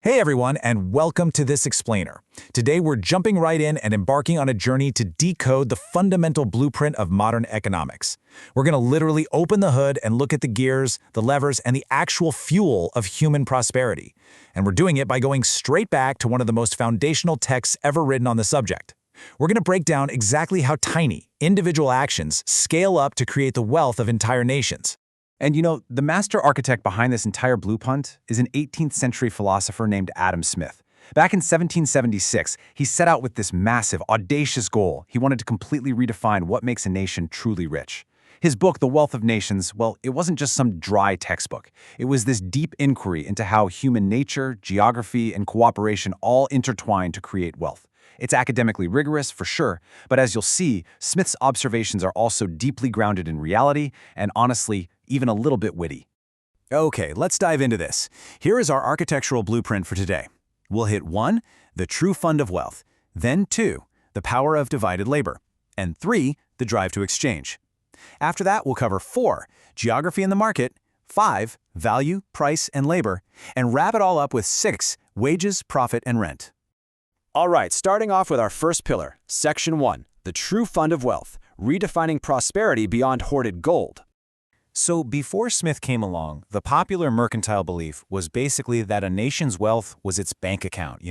Hey everyone, and welcome to this explainer. Today we're jumping right in and embarking on a journey to decode the fundamental blueprint of modern economics. We're going to literally open the hood and look at the gears, the levers, and the actual fuel of human prosperity. And we're doing it by going straight back to one of the most foundational texts ever written on the subject. We're going to break down exactly how tiny, individual actions scale up to create the wealth of entire nations. And the master architect behind this entire blueprint is an 18th century philosopher named Adam Smith. Back in 1776, he set out with this massive, audacious goal. He wanted to completely redefine what makes a nation truly rich. His book, The Wealth of Nations, well, it wasn't just some dry textbook. It was this deep inquiry into how human nature, geography, and cooperation all intertwine to create wealth. It's academically rigorous, for sure, but as you'll see, Smith's observations are also deeply grounded in reality and, honestly, even a little bit witty. Okay, let's dive into this. Here is our architectural blueprint for today. We'll hit 1, the true fund of wealth, then 2, the power of divided labor, and 3, the drive to exchange. After that, we'll cover 4, geography and the market, 5, value, price, and labor, and wrap it all up with 6, wages, profit, and rent. All right, starting off with our first pillar, Section 1, the true fund of wealth, redefining prosperity beyond hoarded gold. So before Smith came along, the popular mercantile belief was basically that a nation's wealth was its bank account,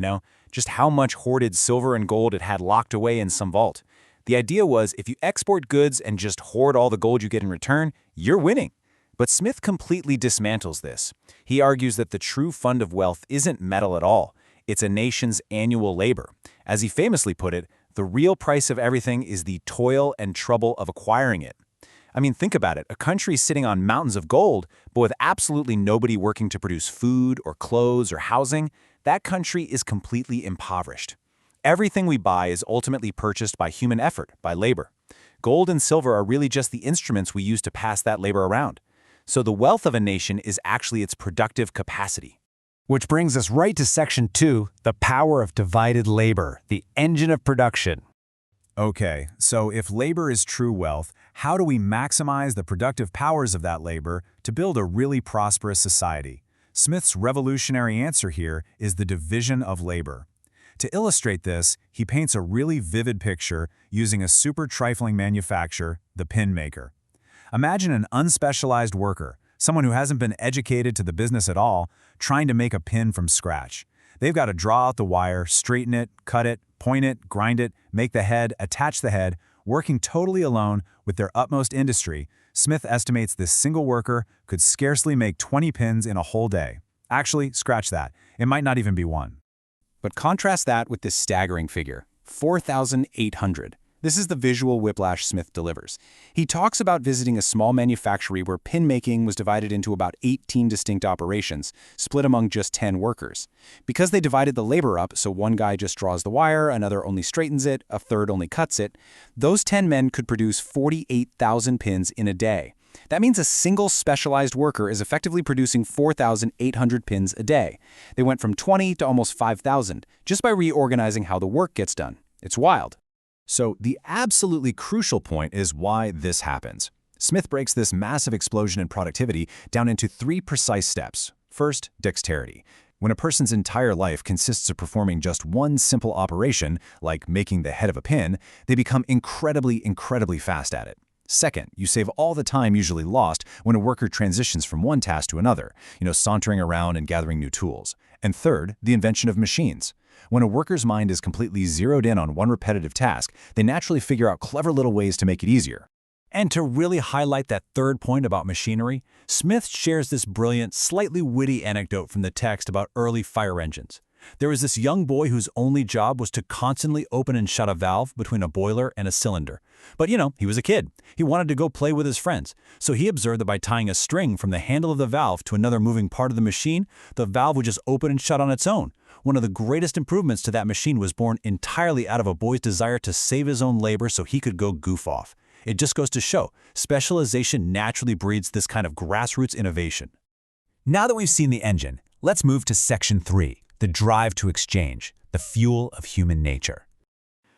just how much hoarded silver and gold it had locked away in some vault. The idea was if you export goods and just hoard all the gold you get in return, you're winning. But Smith completely dismantles this. He argues that the true fund of wealth isn't metal at all. It's a nation's annual labor. As he famously put it, the real price of everything is the toil and trouble of acquiring it. I mean, think about it. A country sitting on mountains of gold, but with absolutely nobody working to produce food or clothes or housing, that country is completely impoverished. Everything we buy is ultimately purchased by human effort, by labor. Gold and silver are really just the instruments we use to pass that labor around. So the wealth of a nation is actually its productive capacity. Which brings us right to Section 2, the power of divided labor, the engine of production. Okay, so if labor is true wealth, how do we maximize the productive powers of that labor to build a really prosperous society? Smith's revolutionary answer here is the division of labor. To illustrate this, he paints a really vivid picture using a super trifling manufacture, the pin maker. Imagine an unspecialized worker, someone who hasn't been educated to the business at all, trying to make a pin from scratch. They've got to draw out the wire, straighten it, cut it, point it, grind it, make the head, attach the head, working totally alone with their utmost industry. Smith estimates this single worker could scarcely make 20 pins in a whole day. Actually, scratch that. It might not even be one. But contrast that with this staggering figure, 4,800. This is the visual whiplash Smith delivers. He talks about visiting a small manufactory where pin making was divided into about 18 distinct operations, split among just 10 workers. Because they divided the labor up, so one guy just draws the wire, another only straightens it, a third only cuts it, those 10 men could produce 48,000 pins in a day. That means a single specialized worker is effectively producing 4,800 pins a day. They went from 20 to almost 5,000, just by reorganizing how the work gets done. It's wild. So the absolutely crucial point is why this happens. Smith breaks this massive explosion in productivity down into 3 precise steps. First, dexterity. When a person's entire life consists of performing just one simple operation, like making the head of a pin, they become incredibly fast at it. Second, you save all the time usually lost when a worker transitions from one task to another, sauntering around and gathering new tools. And third, the invention of machines. When a worker's mind is completely zeroed in on one repetitive task, they naturally figure out clever little ways to make it easier. And to really highlight that third point about machinery, Smith shares this brilliant, slightly witty anecdote from the text about early fire engines. There was this young boy whose only job was to constantly open and shut a valve between a boiler and a cylinder. But he was a kid. He wanted to go play with his friends. So he observed that by tying a string from the handle of the valve to another moving part of the machine, the valve would just open and shut on its own. One of the greatest improvements to that machine was born entirely out of a boy's desire to save his own labor so he could go goof off. It just goes to show, specialization naturally breeds this kind of grassroots innovation. Now that we've seen the engine, let's move to Section 3, the drive to exchange, the fuel of human nature.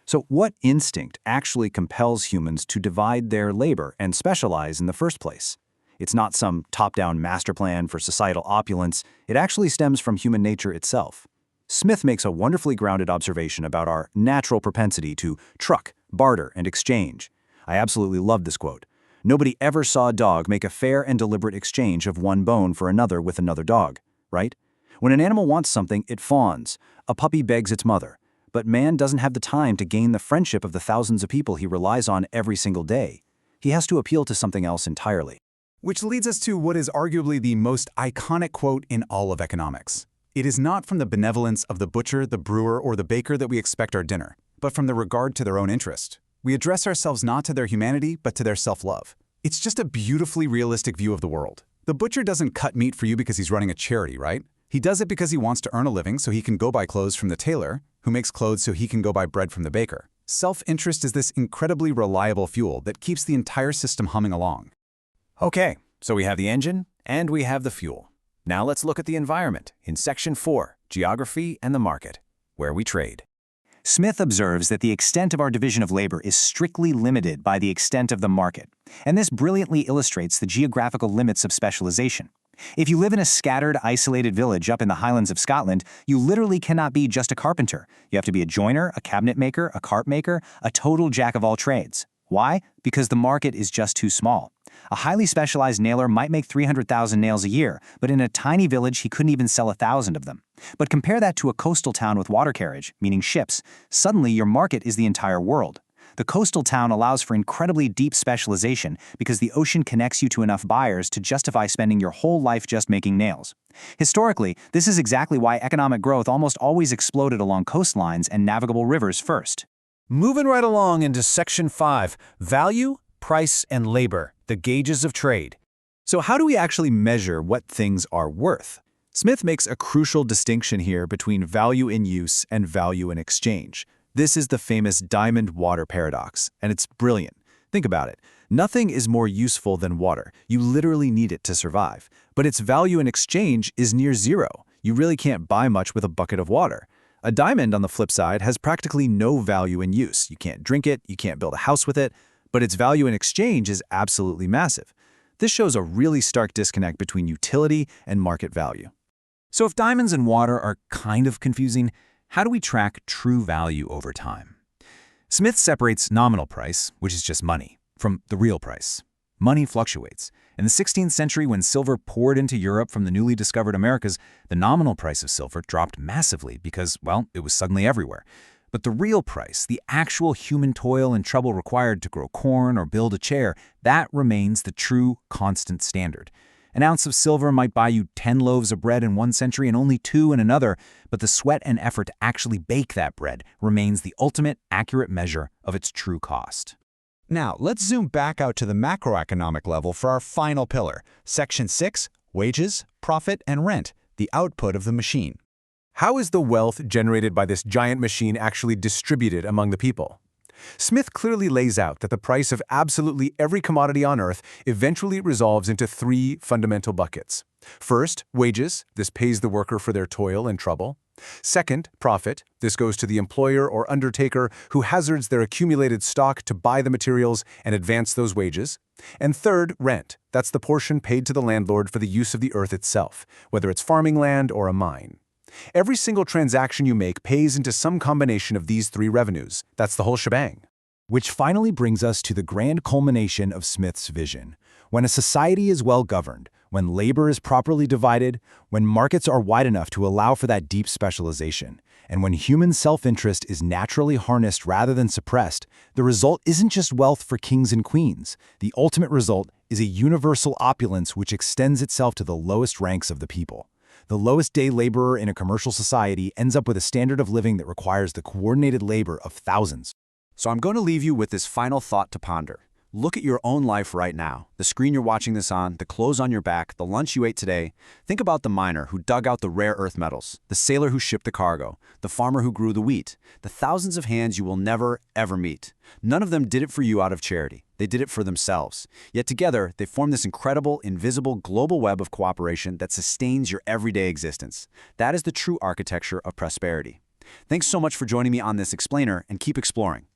So what instinct actually compels humans to divide their labor and specialize in the first place? It's not some top-down master plan for societal opulence. It actually stems from human nature itself. Smith makes a wonderfully grounded observation about our natural propensity to truck, barter, and exchange. I absolutely love this quote. Nobody ever saw a dog make a fair and deliberate exchange of one bone for another with another dog, right? When an animal wants something, it fawns. A puppy begs its mother. But man doesn't have the time to gain the friendship of the thousands of people he relies on every single day. He has to appeal to something else entirely. Which leads us to what is arguably the most iconic quote in all of economics. It is not from the benevolence of the butcher, the brewer, or the baker that we expect our dinner, but from the regard to their own interest. We address ourselves not to their humanity, but to their self-love. It's just a beautifully realistic view of the world. The butcher doesn't cut meat for you because he's running a charity, right? He does it because he wants to earn a living so he can go buy clothes from the tailor, who makes clothes so he can go buy bread from the baker. Self-interest is this incredibly reliable fuel that keeps the entire system humming along. Okay, so we have the engine and we have the fuel. Now let's look at the environment in Section 4, Geography and the Market, where we trade. Smith observes that the extent of our division of labor is strictly limited by the extent of the market, and this brilliantly illustrates the geographical limits of specialization. If you live in a scattered, isolated village up in the Highlands of Scotland, you literally cannot be just a carpenter. You have to be a joiner, a cabinet maker, a cart maker, a total jack of all trades. Why? Because the market is just too small. A highly specialized nailer might make 300,000 nails a year, but in a tiny village he couldn't even sell 1,000 of them. But compare that to a coastal town with water carriage, meaning ships. Suddenly your market is the entire world. The coastal town allows for incredibly deep specialization because the ocean connects you to enough buyers to justify spending your whole life just making nails. Historically, this is exactly why economic growth almost always exploded along coastlines and navigable rivers first. Moving right along into Section 5, Value, Price, and Labor, the gauges of trade. So how do we actually measure what things are worth? Smith makes a crucial distinction here between value in use and value in exchange. This is the famous diamond water paradox, and it's brilliant. Think about it. Nothing is more useful than water. You literally need it to survive. But its value in exchange is near zero. You really can't buy much with a bucket of water. A diamond, on the flip side, has practically no value in use. You can't drink it, you can't build a house with it, but its value in exchange is absolutely massive. This shows a really stark disconnect between utility and market value. So if diamonds and water are kind of confusing, how do we track true value over time? Smith separates nominal price, which is just money, from the real price. Money fluctuates. In the 16th century, when silver poured into Europe from the newly discovered Americas, the nominal price of silver dropped massively because, well, it was suddenly everywhere. But the real price, the actual human toil and trouble required to grow corn or build a chair, that remains the true constant standard. An ounce of silver might buy you 10 loaves of bread in one century and only 2 in another, but the sweat and effort to actually bake that bread remains the ultimate accurate measure of its true cost. Now, let's zoom back out to the macroeconomic level for our final pillar, Section 6, Wages, Profit, and Rent, the output of the machine. How is the wealth generated by this giant machine actually distributed among the people? Smith clearly lays out that the price of absolutely every commodity on Earth eventually resolves into 3 fundamental buckets. First, wages. This pays the worker for their toil and trouble. Second, profit. This goes to the employer or undertaker who hazards their accumulated stock to buy the materials and advance those wages. And third, rent. That's the portion paid to the landlord for the use of the earth itself, whether it's farming land or a mine. Every single transaction you make pays into some combination of these 3 revenues. That's the whole shebang. Which finally brings us to the grand culmination of Smith's vision. When a society is well governed, when labor is properly divided, when markets are wide enough to allow for that deep specialization, and when human self-interest is naturally harnessed rather than suppressed, the result isn't just wealth for kings and queens. The ultimate result is a universal opulence which extends itself to the lowest ranks of the people. The lowest day laborer in a commercial society ends up with a standard of living that requires the coordinated labor of thousands. So I'm going to leave you with this final thought to ponder. Look at your own life right now, the screen you're watching this on, the clothes on your back, the lunch you ate today. Think about the miner who dug out the rare earth metals, the sailor who shipped the cargo, the farmer who grew the wheat, the thousands of hands you will never, ever meet. None of them did it for you out of charity. They did it for themselves. Yet together, they form this incredible, invisible, global web of cooperation that sustains your everyday existence. That is the true architecture of prosperity. Thanks so much for joining me on this explainer, and keep exploring.